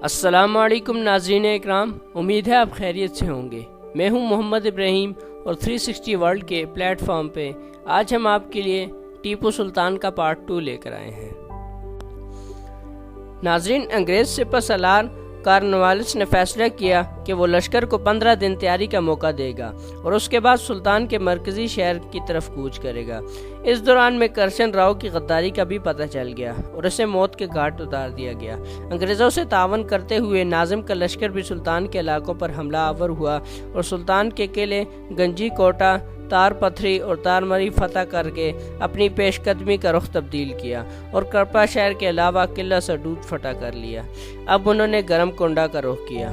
السلام علیکم ناظرین اکرام، امید ہے آپ خیریت سے ہوں گے۔ میں ہوں محمد ابراہیم اور 360 ورلڈ کے پلیٹ فارم پہ آج ہم آپ کے لیے ٹیپو سلطان کا پارٹ 2 لے کر آئے ہیں۔ ناظرین، انگریز سپہ سالار کارنوالیس نے فیصلہ کیا کہ وہ لشکر کو 15 دن تیاری کا موقع دے گا اور اس کے بعد سلطان کے مرکزی شہر کی طرف کوچ کرے گا۔ اس دوران میں کرشن راؤ کی غداری کا بھی پتہ چل گیا اور اسے موت کے گھاٹ اتار دیا گیا۔ انگریزوں سے تعاون کرتے ہوئے ناظم کا لشکر بھی سلطان کے علاقوں پر حملہ آور ہوا اور سلطان کے قلعے گنجی کوٹہ، تار پتھری اور تارمری فتح کر کے اپنی پیش قدمی کا رخ تبدیل کیا اور کرپا شہر کے علاوہ قلعہ سڈود فتح کر لیا۔ اب انہوں نے گرم کنڈا کا رخ کیا۔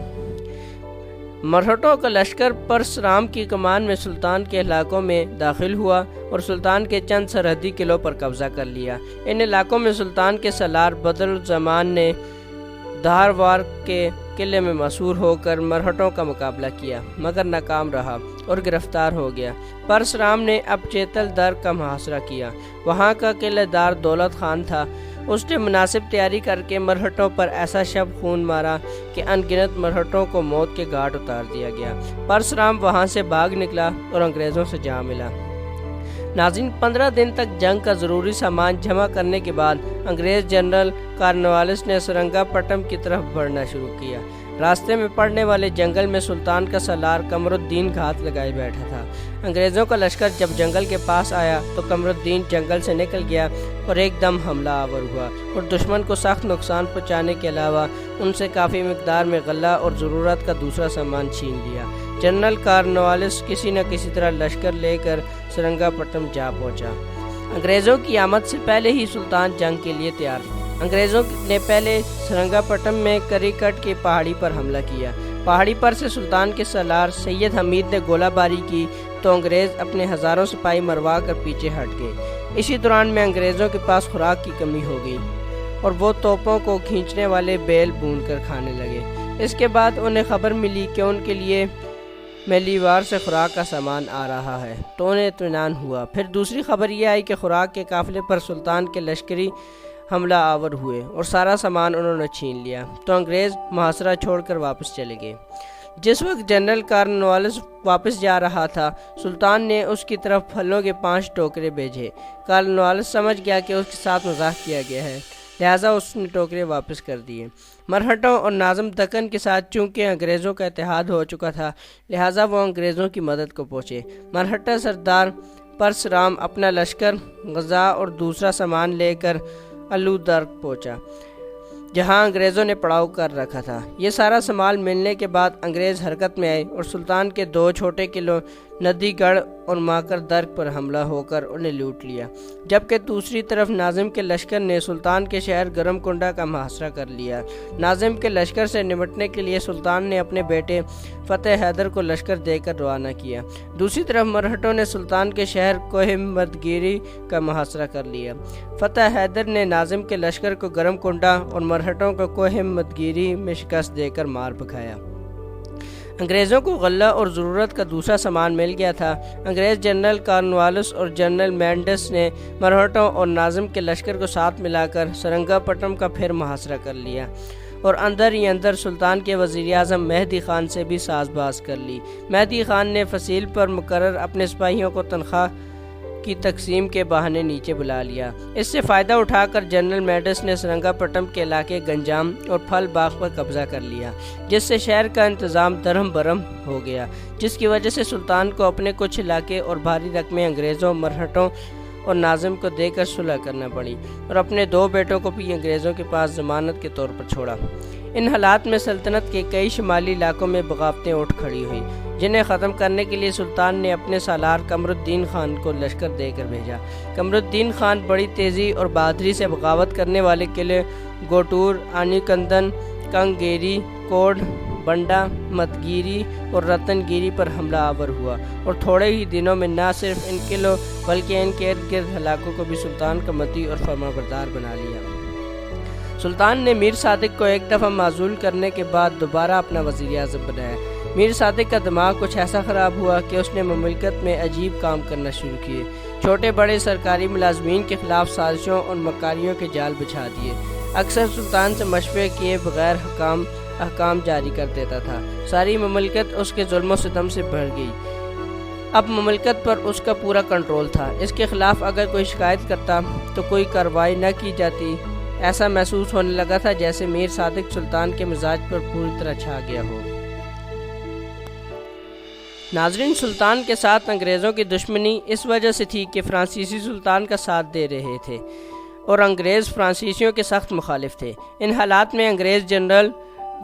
مرہٹوں کا لشکر پرسرام کی کمان میں سلطان کے علاقوں میں داخل ہوا اور سلطان کے چند سرحدی قلعوں پر قبضہ کر لیا۔ ان علاقوں میں سلطان کے سالار بدر الزمان نے دھاروار کے قلعے میں مسحور ہو کر مرہٹوں کا مقابلہ کیا مگر ناکام رہا اور گرفتار ہو گیا۔ پرسرام نے اب چیتل در کا محاصرہ کیا۔ وہاں کا قلعہ دار دولت خان تھا۔ اس نے مناسب تیاری کر کے مرہٹوں پر ایسا شب خون مارا کہ ان گنت مرہٹوں کو موت کے گھاٹ اتار دیا گیا۔ پرسرام وہاں سے بھاگ نکلا اور انگریزوں سے جا ملا۔ ناظرین، 15 دن تک جنگ کا ضروری سامان جمع کرنے کے بعد انگریز جنرل کارنوالیس نے سرنگا پٹم کی طرف بڑھنا شروع کیا۔ راستے میں پڑنے والے جنگل میں سلطان کا سالار قمر الدین گھات لگائے بیٹھا تھا۔ انگریزوں کا لشکر جب جنگل کے پاس آیا تو قمر الدین جنگل سے نکل گیا اور ایک دم حملہ آور ہوا اور دشمن کو سخت نقصان پہنچانے کے علاوہ ان سے کافی مقدار میں غلہ اور ضرورت کا دوسرا سامان چھین لیا۔ جنرل کارنوالیس کسی نہ کسی طرح لشکر لے کر سرنگا پٹم جا پہنچا۔ انگریزوں کی آمد سے پہلے ہی سلطان جنگ کے لیے تیار تھا۔ انگریزوں نے پہلے سرنگا پٹم میں کری کٹ کی پہاڑی پر حملہ کیا۔ پہاڑی پر سے سلطان کے سالار سید حمید نے گولہ باری کی تو انگریز اپنے ہزاروں سپاہی مروا کر پیچھے ہٹ گئے۔ اسی دوران میں انگریزوں کے پاس خوراک کی کمی ہو گئی اور وہ توپوں کو کھینچنے والے بیل بون کر کھانے لگے۔ اس کے بعد انہیں خبر ملی کہ ان کے لیے میلیوار سے خوراک کا سامان آ رہا ہے تو انہیں اطمینان ہوا۔ پھر دوسری خبر یہ آئی کہ خوراک کے قافلے پر سلطان کے لشکری حملہ آور ہوئے اور سارا سامان انہوں نے چھین لیا تو انگریز محاصرہ چھوڑ کر واپس چلے گئے۔ جس وقت جنرل کارنوالیس واپس جا رہا تھا، سلطان نے اس کی طرف پھلوں کے 5 ٹوکرے بھیجے۔ کارنوالیس سمجھ گیا کہ اس کے ساتھ مذاق کیا گیا ہے، لہٰذا اس نے ٹوکرے واپس کر دیے۔ مرہٹوں اور ناظم دکن کے ساتھ چونکہ انگریزوں کا اتحاد ہو چکا تھا، لہٰذا وہ انگریزوں کی مدد کو پہنچے۔ مرہٹا سردار پرسرام اپنا لشکر، غذا اور دوسرا سامان لے کر الودرگ پہنچا جہاں انگریزوں نے پڑاؤ کر رکھا تھا۔ یہ سارا سامان ملنے کے بعد انگریز حرکت میں آئے اور سلطان کے 2 چھوٹے قلعوں ندی گڑھ اور ماکر درگ پر حملہ ہو کر انہیں لوٹ لیا، جبکہ دوسری طرف ناظم کے لشکر نے سلطان کے شہر گرم کنڈا کا محاصرہ کر لیا۔ ناظم کے لشکر سے نمٹنے کے لیے سلطان نے اپنے بیٹے فتح حیدر کو لشکر دے کر روانہ کیا۔ دوسری طرف مرہٹوں نے سلطان کے شہر کوہ مدگیری کا محاصرہ کر لیا۔ فتح حیدر نے ناظم کے لشکر کو گرم کنڈا اور مرہٹوں کو کوہ مدگیری میں شکست دے کر مار بکھایا۔ انگریزوں کو غلہ اور ضرورت کا دوسرا سامان مل گیا تھا۔ انگریز جنرل کارنوالیس اور جنرل مینڈس نے مرہٹوں اور ناظم کے لشکر کو ساتھ ملا کر سرنگا پٹم کا پھر محاصرہ کر لیا اور اندر ہی اندر سلطان کے وزیر اعظم مہدی خان سے بھی ساز باز کر لی۔ مہدی خان نے فصیل پر مقرر اپنے سپاہیوں کو تنخواہ کی تقسیم کے بہانے نیچے بلا لیا۔ اس سے فائدہ اٹھا کر جنرل میڈس نے سرنگا پٹم کے علاقے گنجام اور پھل باغ پر قبضہ کر لیا، جس سے شہر کا انتظام درہم برہم ہو گیا، جس کی وجہ سے سلطان کو اپنے کچھ علاقے اور بھاری رقمیں انگریزوں، مرہٹوں اور ناظم کو دے کر صلح کرنا پڑی اور اپنے 2 بیٹوں کو بھی انگریزوں کے پاس ضمانت کے طور پر چھوڑا۔ ان حالات میں سلطنت کے کئی شمالی علاقوں میں بغاوتیں اٹھ کھڑی ہوئی، جنہیں ختم کرنے کے لیے سلطان نے اپنے سالار قمر الدین خان کو لشکر دے کر بھیجا۔ قمر الدین خان بڑی تیزی اور بہادری سے بغاوت کرنے والے قلعے گوٹور، آنی کندن، کنگیری، کوڈ، بنڈا، مدگیری اور رتن گیری پر حملہ آور ہوا اور تھوڑے ہی دنوں میں نہ صرف ان قلعوں بلکہ ان کے ارد گرد علاقوں کو بھی سلطان کا مطیع اور فرمانبردار بنا لیا۔ سلطان نے میر صادق کو ایک دفعہ معزول کرنے کے بعد دوبارہ اپنا وزیر اعظم بنایا۔ میر صادق کا دماغ کچھ ایسا خراب ہوا کہ اس نے مملکت میں عجیب کام کرنا شروع کیے۔ چھوٹے بڑے سرکاری ملازمین کے خلاف سازشوں اور مکاریوں کے جال بچھا دیے۔ اکثر سلطان سے مشورے کیے بغیر حکام احکام جاری کر دیتا تھا۔ ساری مملکت اس کے ظلم و ستم سے بھر گئی۔ اب مملکت پر اس کا پورا کنٹرول تھا۔ اس کے خلاف اگر کوئی شکایت کرتا تو کوئی کارروائی نہ کی جاتی۔ ایسا محسوس ہونے لگا تھا جیسے میر صادق سلطان کے مزاج پر پوری طرح چھا گیا ہو۔ ناظرین، سلطان کے ساتھ انگریزوں کی دشمنی اس وجہ سے تھی کہ فرانسیسی سلطان کا ساتھ دے رہے تھے اور انگریز فرانسیسیوں کے سخت مخالف تھے۔ ان حالات میں انگریز جنرل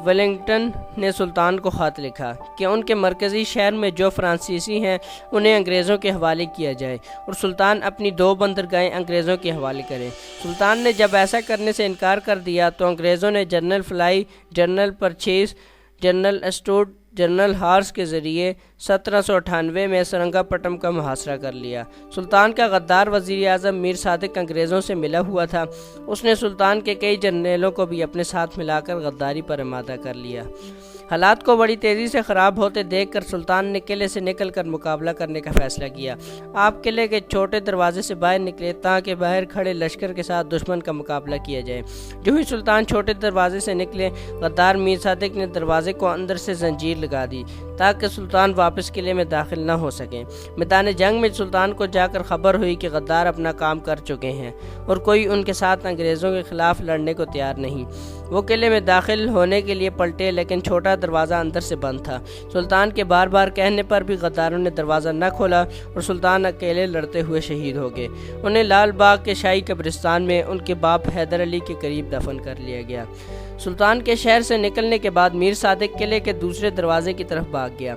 ویلنگٹن نے سلطان کو خط لکھا کہ ان کے مرکزی شہر میں جو فرانسیسی ہیں انہیں انگریزوں کے حوالے کیا جائے اور سلطان اپنی 2 بندرگاہیں انگریزوں کے حوالے کریں۔ سلطان نے جب ایسا کرنے سے انکار کر دیا تو انگریزوں نے general fly, general purchase, general stud, general horse کے ذریعے 1798 میں سرنگا پٹم کا محاصرہ کر لیا۔ سلطان کا غدار وزیر اعظم میر صادق انگریزوں سے ملا ہوا تھا۔ اس نے سلطان کے کئی جرنیلوں کو بھی اپنے ساتھ ملا کر غداری پر آمادہ کر لیا۔ حالات کو بڑی تیزی سے خراب ہوتے دیکھ کر سلطان نے قلعے سے نکل کر مقابلہ کرنے کا فیصلہ کیا۔ آپ قلعے کے چھوٹے دروازے سے باہر نکلے تاکہ باہر کھڑے لشکر کے ساتھ دشمن کا مقابلہ کیا جائے۔ جو ہی سلطان چھوٹے دروازے سے نکلے، غدار میر صادق نے دروازے کو اندر سے زنجیر لگا دی تاکہ سلطان واپس قلعے میں داخل نہ ہو سکیں۔ میدان جنگ میں سلطان کو جا کر خبر ہوئی کہ غدار اپنا کام کر چکے ہیں اور کوئی ان کے ساتھ انگریزوں کے خلاف لڑنے کو تیار نہیں۔ وہ قلعے میں داخل ہونے کے لیے پلٹے لیکن چھوٹا دروازہ اندر سے بند تھا۔ سلطان کے بار بار کہنے پر بھی غداروں نے دروازہ نہ کھولا اور سلطان اکیلے لڑتے ہوئے شہید ہو گئے۔ انہیں لال باغ کے شاہی قبرستان میں ان کے باپ حیدر علی کے قریب دفن کر لیا گیا۔ سلطان کے شہر سے نکلنے کے بعد میر صادق قلعے کے دوسرے دروازے کی طرف بھاگ گیا۔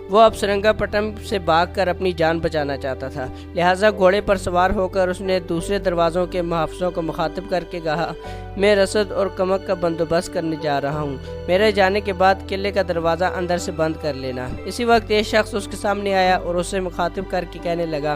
وہ اب سرنگا پٹم سے بھاگ کر اپنی جان بچانا چاہتا تھا، لہٰذا گھوڑے پر سوار ہو کر اس نے دوسرے دروازوں کے محافظوں کو مخاطب کر کے کہا، میں رسد اور کمک کا بندوبست کرنے جا رہا ہوں، میرے جانے کے بعد قلعے کا دروازہ اندر سے بند کر لینا۔ اسی وقت ایک شخص اس کے سامنے آیا اور اسے مخاطب کر کے کہنے لگا،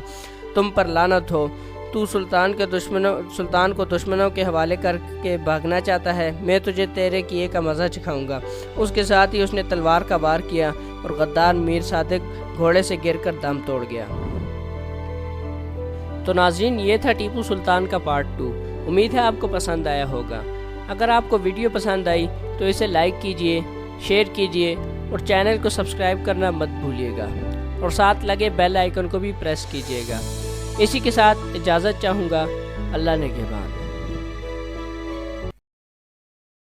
تم پر لعنت ہو، تو سلطان کو دشمنوں کے حوالے کر کے بھاگنا چاہتا ہے، میں تجھے تیرے کیے کا مزہ چکھاؤں گا۔ اس کے ساتھ ہی اس نے تلوار کا وار کیا اور غدار میر صادق گھوڑے سے گر کر دم توڑ گیا۔ تو ناظرین، یہ تھا ٹیپو سلطان کا پارٹ 2۔ امید ہے آپ کو پسند آیا ہوگا۔ اگر آپ کو ویڈیو پسند آئی تو اسے لائک کیجئے، شیئر کیجئے اور چینل کو سبسکرائب کرنا مت بھولیے گا اور ساتھ لگے بیل آئیکن کو بھی پریس کیجئے گا۔ اسی کے ساتھ اجازت چاہوں گا۔ اللہ نگہبان۔